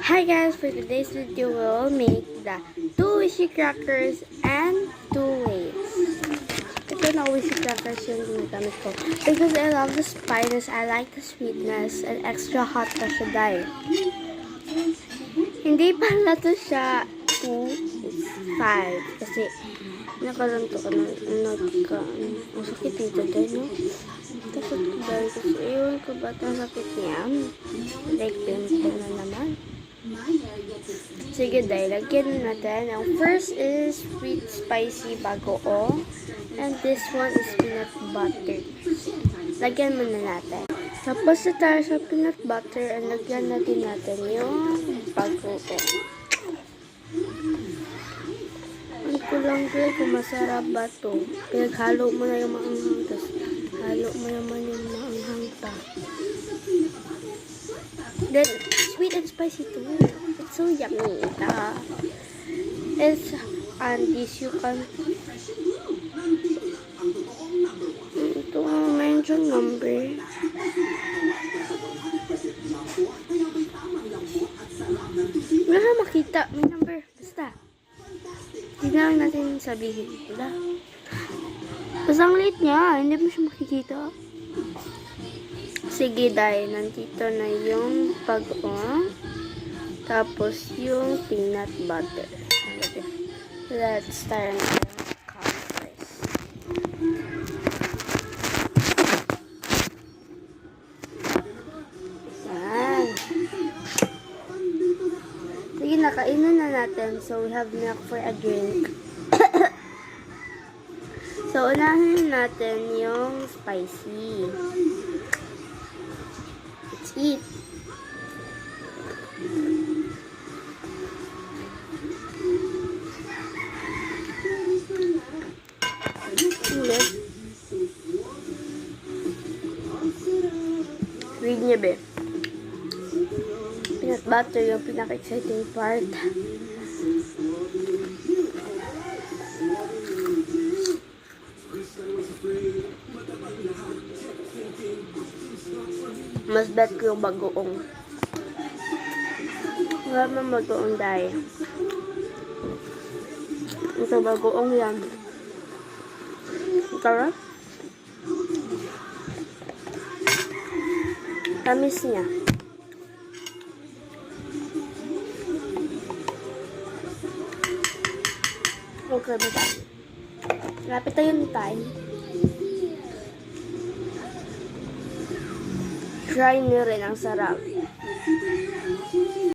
Hi guys, for today's video we'll make the 2 wishy crackers and 2 ways. Ito na wishy crackers yung ginagamit ko. Because I love the spices, I like the sweetness, and extra hot pa siya dahil. Hindi pala to siya 2, it's 5. Kasi nakalanto ko ng sakit nito dahil, no? Tapos dahil kasi ayun ko ba't ang sakit niya? Like pimple na naman. Sige dahil, lagyan natin. Ang first is sweet spicy bagoong. And this one is peanut butter. Lagyan muna natin. Tapos na tayo sa peanut butter and lagyan natin yung bagoong. Ang kulang din kung masarap ba ito. Pinaghalo mo na yung maanghang. Tapos halo mo naman yung maanghang pa. Then, sweet and spicy too. It's so yummy. It's and this you can. Ito ang mention number. Wala na makita. May number. Basta. Hindi na lang natin sabihin. Wala. Basta ang late niya. Hindi mo siya makikita. Sige dahil nandito na yung bagoong. Tapos yung peanut butter. Let's start on the cup first. Yan. Sige, nakainan na natin. So, we have milk for a drink. So, unahin natin yung spicy. Let's eat. Read niya be. Peanut butter yung pinaka-exciting part. Mas bet ko yung bagoong. Wala man bagoong dahil. Ito bagoong yan. Tara. Tamis niya. Okay ba tayo? Lapit tayo ng time. Try nyo rin, ang sarap.